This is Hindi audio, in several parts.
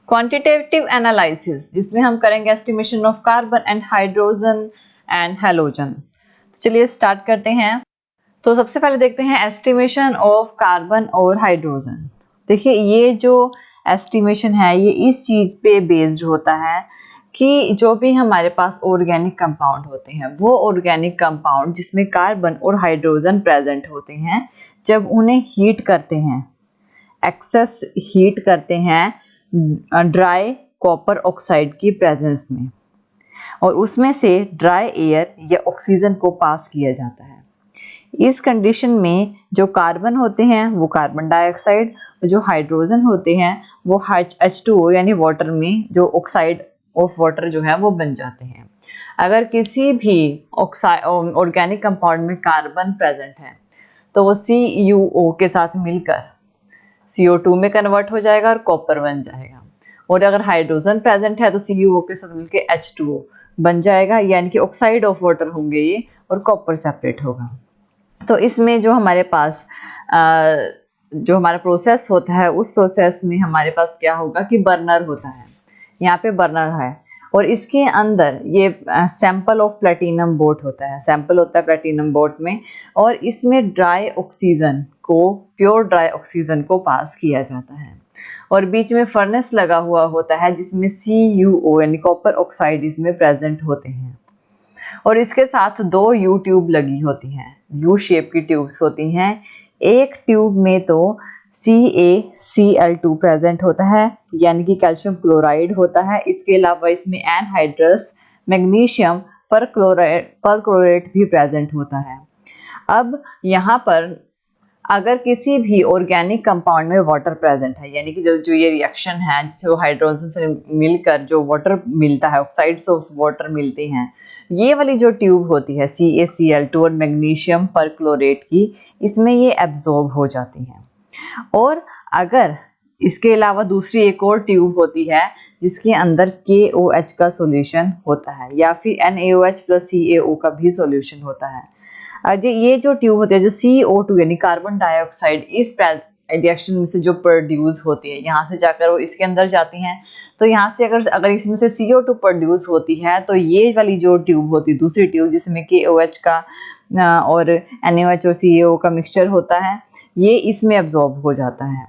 क्वांटिटेटिव एनालिसिस, जिसमें हम करेंगे estimation of carbon and hydrogen and halogen. तो चलिए स्टार्ट करते हैं। तो सबसे पहले देखते हैं एस्टिमेशन ऑफ कार्बन और हाइड्रोजन। देखिए ये जो एस्टिमेशन है ये इस चीज पे बेस्ड होता है कि जो भी हमारे पास ऑर्गेनिक कंपाउंड होते हैं वो ऑर्गेनिक कंपाउंड जिसमें कार्बन और हाइड्रोजन प्रेजेंट होते हैं, जब उन्हें हीट करते हैं, एक्सेस हीट करते हैं ड्राई कॉपर ऑक्साइड की प्रेजेंस में, और उसमें से ड्राई एयर या ऑक्सीजन को पास किया जाता है। इस कंडीशन में जो कार्बन होते हैं वो कार्बन डाइऑक्साइड, और जो हाइड्रोजन होते हैं वो H2O यानी वाटर में जो ऑक्साइड ऑफ वाटर जो है वो बन जाते हैं। अगर किसी भी ऑर्गेनिक कंपाउंड में कार्बन प्रेजेंट है तो वो CuO के साथ मिलकर CO2 में कन्वर्ट हो जाएगा और कॉपर बन जाएगा, और अगर हाइड्रोजन प्रेजेंट है तो CuO के साथ मिलकर H2O बन जाएगा, यानी कि ऑक्साइड ऑफ वाटर होंगे ये, और कॉपर सेपरेट होगा। तो इसमें जो हमारे पास जो हमारा प्रोसेस होता है उस प्रोसेस में हमारे पास क्या होगा कि बर्नर होता है, यहाँ पे बर्नर है, और इसके अंदर ये सैंपल ऑफ प्लेटिनम बोट होता है, सैंपल होता है प्लेटिनम बोट में, और इसमें ड्राई ऑक्सीजन को, प्योर ड्राई ऑक्सीजन को पास किया जाता है, और बीच में फर्नेस लगा हुआ होता है जिसमें CuO यानी कॉपर ऑक्साइड इसमें प्रेजेंट होते हैं, और इसके साथ 2 U ट्यूब लगी होती हैं, U शेप की ट्यूब्स होती हैं। एक ट्यूब में तो CaCl2 प्रेजेंट होता है, यानी कि कैल्शियम क्लोराइड होता है। इसके अलावा इसमें एनहाइड्रस मैग्नीशियम परक्लोरेट भी प्रेजेंट होता है। अब यहाँ पर अगर किसी भी ऑर्गेनिक कंपाउंड में वाटर प्रेजेंट है, यानी कि जो ये रिएक्शन है जिससे वो हाइड्रोजन से मिलकर जो वाटर मिलता है, ऑक्साइड्स ऑफ वाटर मिलते हैं, ये वाली जो ट्यूब होती है CaCl2 और मैग्नीशियम परक्लोरेट की, इसमें ये एब्जॉर्ब हो जाती हैं। और अगर इसके अलावा दूसरी एक और ट्यूब होती है जिसके अंदर KOH का सॉल्यूशन होता है, या फिर NaOH प्लस CaO का भी सॉल्यूशन होता है। ये जो ट्यूब होती है, जो CO2 यानी कार्बन डाइऑक्साइड इस रिएक्शन में से जो प्रोड्यूस होती है, यहाँ से जाकर वो इसके अंदर जाती हैं। तो यहाँ से अगर इसमें से CO2 प्रोड्यूस होती है तो ये वाली जो ट्यूब होती है, दूसरी ट्यूब जिसमें KOH का और NaOH और CaO का मिक्सचर होता है, ये इसमें एब्जॉर्ब हो जाता है।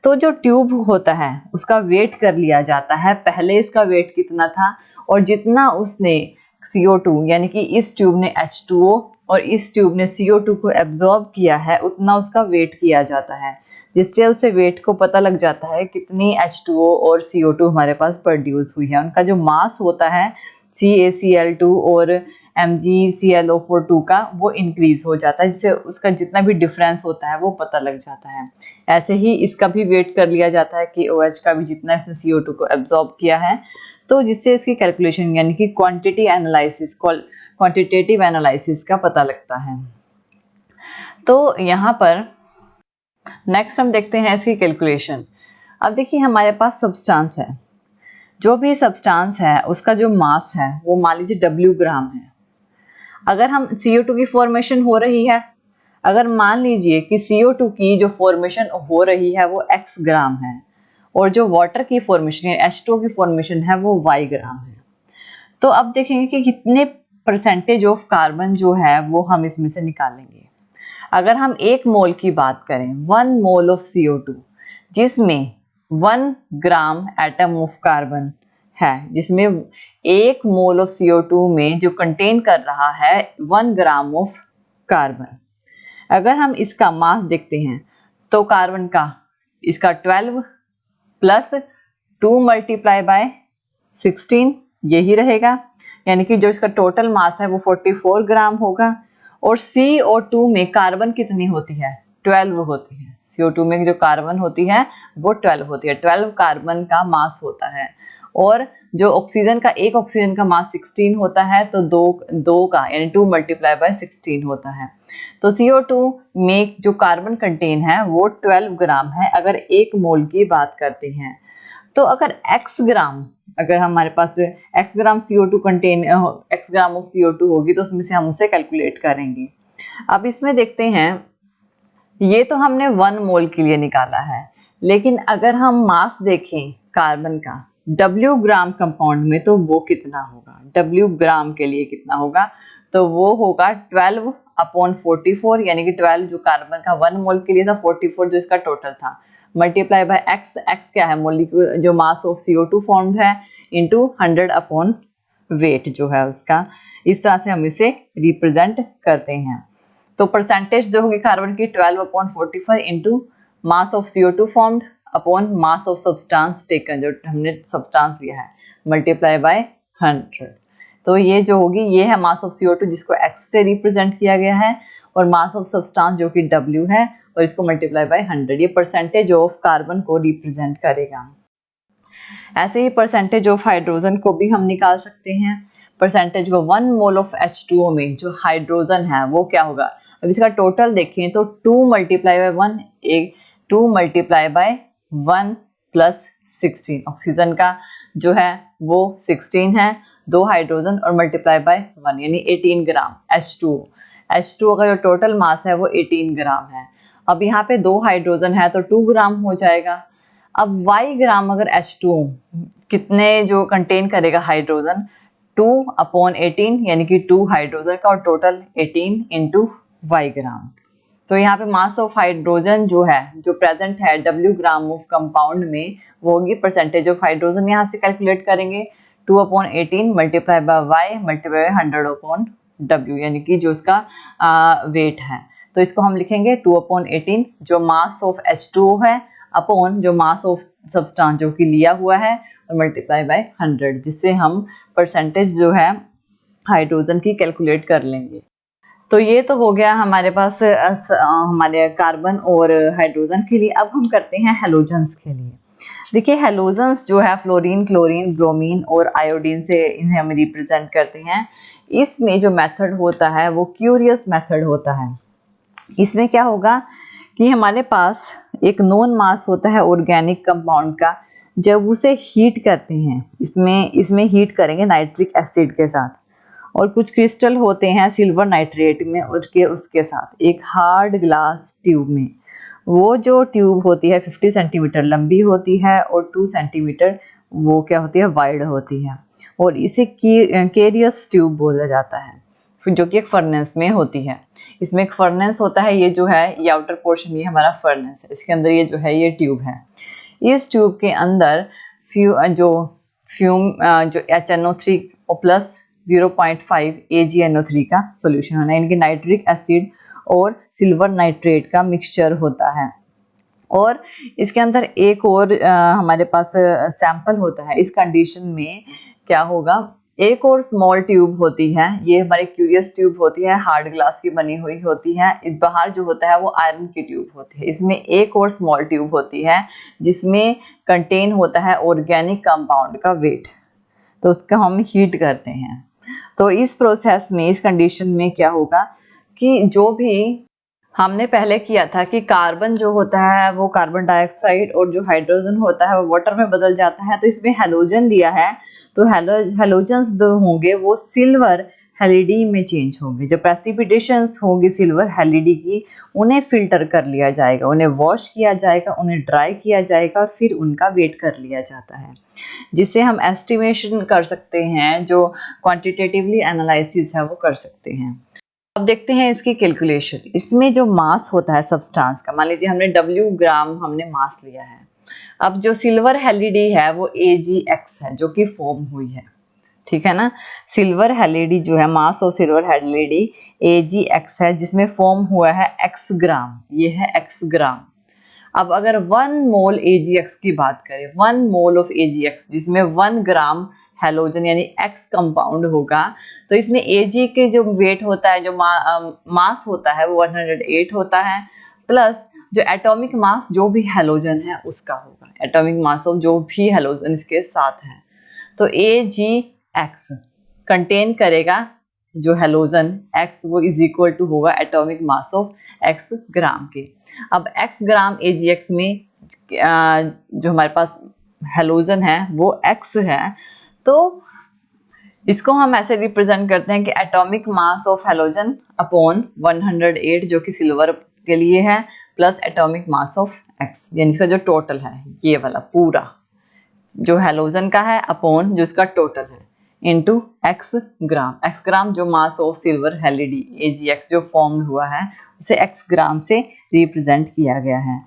तो जो ट्यूब होता है उसका वेट कर लिया जाता है, पहले इसका वेट कितना था, और जितना उसने CO2 यानी कि इस ट्यूब ने H2O और इस ट्यूब ने CO2 को एब्जॉर्ब किया है, उतना उसका वेट किया जाता है, जिससे उसे वेट को पता लग जाता है कितनी H2O और CO2 हमारे पास प्रोड्यूस हुई है। उनका जो मास होता है CaCl2 और MgClO4 का, वो इंक्रीज हो जाता है, जिससे उसका जितना भी डिफरेंस होता है वो पता लग जाता है। ऐसे ही इसका भी वेट कर लिया जाता है कि OH का भी जितना इसने CO2 को एब्जॉर्ब किया है, तो जिससे इसकी कैलकुलेशन यानी कि क्वांटिटेटिव एनालिसिस का पता लगता है। तो यहाँ पर नेक्स्ट हम देखते हैं इसकी कैलकुलेशन। अब देखिए हमारे पास सब्सटेंस है, जो भी सब्सटेंस है उसका जो मास है वो मान लीजिए W ग्राम है। अगर हम CO2 की फॉर्मेशन हो रही है, अगर मान लीजिए कि CO2 की जो फॉर्मेशन हो रही है वो X ग्राम है, और जो वाटर की फॉर्मेशन है H2O की फॉर्मेशन है वो Y ग्राम है, तो अब देखेंगे कि कितने परसेंटेज ऑफ कार्बन जो है वो हम इसमें से निकालेंगे। अगर हम 1 मोल की बात करें, 1 मोल ऑफ CO2, जिसमें 1 ग्राम एटम ऑफ कार्बन है, जिसमें 1 मोल ऑफ CO2 में जो कंटेन कर रहा है 1 ग्राम ऑफ कार्बन। अगर हम इसका मास देखते हैं तो कार्बन का इसका 12 प्लस 2 मल्टीप्लाई बाय 16 यही रहेगा, यानी कि जो इसका टोटल मास है वो 44 ग्राम होगा। और CO2 में कार्बन कितनी होती है? 12 होती है। CO2 में जो कार्बन होती है वो 12 होती है, 12 कार्बन का मास होता है। और जो ऑक्सीजन का, एक ऑक्सीजन का मास 16 होता है, तो दो का यानी 2 मल्टीप्लाई बाय 16 होता है। तो CO2 में जो कार्बन कंटेन है वो 12 ग्राम है अगर 1 मोल की बात करते हैं। तो अगर अगर हमारे पास x gram CO2 contain x gram of CO2 होगी तो उसमें से हम उसे कैलकुलेट करेंगे। अब इसमें देखते हैं, ये तो हमने 1 मोल के लिए निकाला है, लेकिन अगर हम मास देखें कार्बन का W ग्राम कंपाउंड में, तो वो कितना होगा, W ग्राम के लिए कितना होगा, तो वो होगा 12/44, यानी कि 12 जो कार्बन का 1 मोल के लिए था, 44 जो इसका टोटल था, मल्टीप्लाई बाय x, x क्या है, मोलिक्यूल जो मास ऑफ CO2 फॉर्म्ड है, इनटू 100 अपॉन वेट जो है उसका। इस तरह से हम इसे रिप्रेजेंट करते हैं। तो परसेंटेज जो होगी कार्बन की 12/44 into mass of CO2 formed upon mass of substance taken, जो हमने सब्सटेंस लिया है, मल्टीप्लाई बाय 100। तो ये जो होगी ये है मास ऑफ CO2 जिसको x से रिप्रेजेंट किया गया है, और मास ऑफ सब्सटेंस जो कि W है, और इसको मल्टीप्लाई बाय 100, ये परसेंटेज ऑफ कार्बन को रिप्रेजेंट करेगा। ऐसे ही परसेंटेज ऑफ हाइड्रोजन को भी हम निकाल सकते हैं। परसेंटेज को 1 मोल ऑफ H2O में जो हाइड्रोजन है वो क्या होगा, अब इसका टोटल देखें तो 2 multiply by 1, 2 multiply by 1 plus 16, oxygen का जो है वो 16 है, 2 हाइड्रोजन और मल्टीप्लाई बाय 1 यानी 18 ग्राम H2O का जो टोटल मास है वो 18 ग्राम है। अब यहाँ पे 2 हाइड्रोजन है तो 2 ग्राम हो जाएगा। अब y ग्राम अगर H2O कितने जो कंटेन करेगा हाइड्रोजन, 2/18 यानी कि 2 हाइड्रोजन का, और टोटल 18 इंटू y ग्राम। तो यहाँ पे मास ऑफ हाइड्रोजन जो है जो प्रेजेंट है W ग्राम ऑफ कंपाउंड में, वो होगी परसेंटेज ऑफ हाइड्रोजन, यहाँ से कैलकुलेट करेंगे 2/18 multiply by y multiply 100/W, यानी कि जो इसका वेट है। तो इसको हम लिखेंगे 2/18 जो मास ऑफ H2O है अपॉन जो मास ऑफ सब्सटेंस जो कि लिया हुआ है, और मल्टीप्लाई बाय 100, जिससे हम परसेंटेज जो है हाइड्रोजन की कैलकुलेट कर लेंगे। तो ये तो हो गया हमारे पास हमारे कार्बन और हाइड्रोजन के लिए। अब हम करते हैं हेलोजन्स के लिए। देखिए हेलोजन्स जो है फ्लोरीन, क्लोरीन, ब्रोमीन और आयोडीन से इन्हें हम रिप्रेजेंट करते हैं। इसमें जो मेथड होता है वो क्यूरियस मेथड होता है। इसमें क्या होगा कि हमारे पास एक नॉन मास होता है ऑर्गेनिक कंपाउंड का, जब उसे हीट करते हैं, इसमें हीट करेंगे नाइट्रिक एसिड के साथ, और कुछ क्रिस्टल होते हैं सिल्वर नाइट्रेट में उसके साथ एक हार्ड ग्लास ट्यूब में। वो जो ट्यूब होती है 50 सेंटीमीटर लंबी होती है और 2 सेंटीमीटर वो क्या होती है, वाइड होती है, और इसे कैरियस ट्यूब बोला जाता है, जो कि एक फर्नेस में होती है। इसमें एक फर्नेस होता है, ये जो है ये आउटर पोर्शन ये हमारा फर्नेस है, इसके अंदर ये जो है ये ट्यूब है। इस ट्यूब के अंदर फ्यूम जो HNO3 प्लस 0.5 AgNO3 का सोल्यूशन होना है, यानी कि नाइट्रिक एसिड और सिल्वर नाइट्रेट का मिक्सचर होता है। और इसके अंदर एक और हमारे पास सैंपल होता है। इस कंडीशन में क्या होगा, एक और स्मॉल ट्यूब होती है, ये हमारी क्यूरियस ट्यूब होती है, हार्ड ग्लास की बनी हुई होती है। इस बाहर जो होता है वो आयरन की ट्यूब होती है। इसमें एक और स्मॉल ट्यूब होती है जिसमें कंटेन होता है ऑर्गेनिक कंपाउंड का वेट, तो उसका हम हीट करते हैं। तो इस प्रोसेस में, इस कंडीशन में क्या होगा कि जो भी हमने पहले किया था कि कार्बन जो होता है वो कार्बन डाइऑक्साइड और जो हाइड्रोजन होता है वो वाटर में बदल जाता है, तो इसमें हेलोजन लिया है, तो हेलोजन्स जो होंगे वो सिल्वर हेलिडी में चेंज होंगे। जो प्रेसिपिटेशंस होगी सिल्वर हेलिडी की, उन्हें फिल्टर कर लिया जाएगा, उन्हें वॉश किया जाएगा, उन्हें ड्राई किया जाएगा, और फिर उनका वेट कर लिया जाता है, जिससे हम एस्टिमेशन कर सकते हैं, जो क्वांटिटेटिवली एनालिसिस है वो कर सकते हैं। अब देखते हैं इसकी कैलकुलेशन। इसमें जो मास होता है सब्सटेंस का, मान लीजिए हमने W ग्राम हमने मास लिया है। अब जो सिल्वर हेलिडी है वो AgX है जो कि फॉर्म हुई है, ठीक है ना। सिल्वर हेलिडी जो है, मास ऑफ सिल्वर हेलिडी AgX है, जिसमें फॉर्म हुआ है X ग्राम, ये है X ग्राम। अब अगर 1 मोल AgX की बात करें, 1 मोल ऑफ AgX जिसमें 1 ग्राम हेलोजन यानी X कंपाउंड होगा, तो इसमें Ag के जो वेट होता है, जो मास होता है वो 108 होता है, प्लस जो एटॉमिक मास जो भी हेलोजन है उसका होगा, एटॉमिक मास ऑफ जो भी हेलोजन इसके साथ है। तो AgX कंटेन करेगा जो हेलोजन X, वो इज इक्वल टू होगा एटॉमिक मास ऑफ X ग्राम के। अब X ग्राम AgX में जो हमारे पास हेलोजन है वो X है, तो इसको हम ऐसे रिप्रेजेंट करते हैं कि atomic mass of halogen upon 108 जो कि सिल्वर के लिए है, plus atomic mass of X, यानी इसका जो टोटल है ये वाला पूरा जो हेलोजन का है अपॉन जो इसका टोटल है इनटू x ग्राम जो मास ऑफ सिल्वर हेलिडी AgX जो फॉर्म हुआ है उसे x ग्राम से रिप्रेजेंट किया गया है।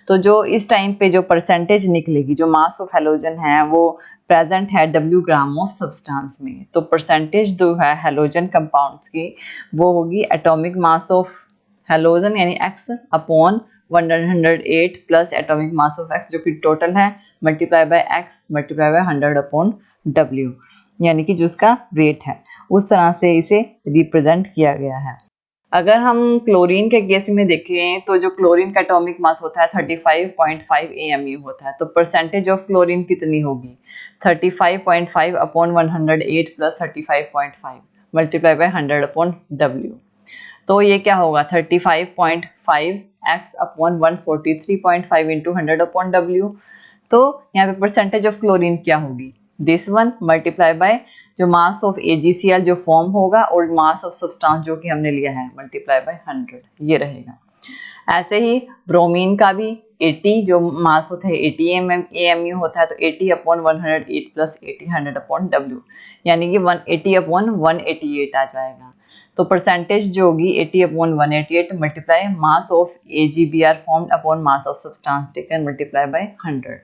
तो जो इस टाइम पे जो परसेंटेज निकलेगी, जो मास ऑफ हेलोजन है वो प्रेजेंट है W ग्राम ऑफ सब्सटेंस में, तो परसेंटेज जो है हेलोजन कंपाउंड्स की वो होगी एटॉमिक मास ऑफ हेलोजन यानी x upon 108 plus atomic mass of x जो कि टोटल है multiply by x multiply by 100 upon W, यानी कि जो उसका वेट है उस तरह से इसे रिप्रेजेंट किया गया है। अगर हम क्लोरीन के केस में देखें तो जो क्लोरीन का एटॉमिक मास होता है 35.5 AMU होता है, तो परसेंटेज ऑफ क्लोरीन कितनी होगी 35.5 upon 108 plus 35.5 multiply by 100 upon W, तो ये क्या होगा 35.5 x upon 143.5 into 100 upon W। तो यहाँ पे परसेंटेज ऑफ क्लोरीन क्या होगी दिस वन मल्टीप्लाई बाय जो मास ऑफ AgCl जो फॉर्म होगा और मास ऑफ सब्सटेंस जो कि हमने लिया है मल्टीप्लाई बाय 100, ये रहेगा। ऐसे ही ब्रोमीन का भी 80 जो मास होता है 80 AMU होता है, तो 80 अपॉन 108 प्लस 80 100 अपॉन W, यानी कि 180 अपॉन 188 आ जाएगा। तो परसेंटेज जो होगी 80 upon 188 multiply mass of AgBr formed upon mass of substance taken multiply by 100।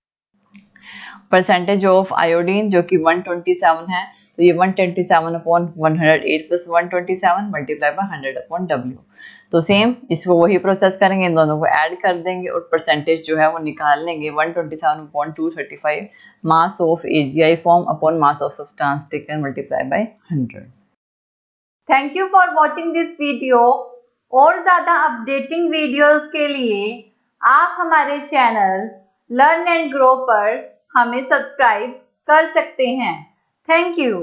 Percentage of iodine जो कि 127 है, तो ये 127 upon 108 plus 127 multiply by 100 upon W। तो सेम इसको वही प्रोसेस करेंगे, इन दोनों को ऐड कर देंगे और परसेंटेज जो है वो निकाल लेंगे 127 upon 235 mass of AgI form upon mass of substance taken multiply by 100। Thank you for watching this video. और ज़्यादा अपडेटिंग वीडियोस के लिए आप हमारे चैनल लर्न एंड ग्रो पर हमें सब्सक्राइब कर सकते हैं। Thank you.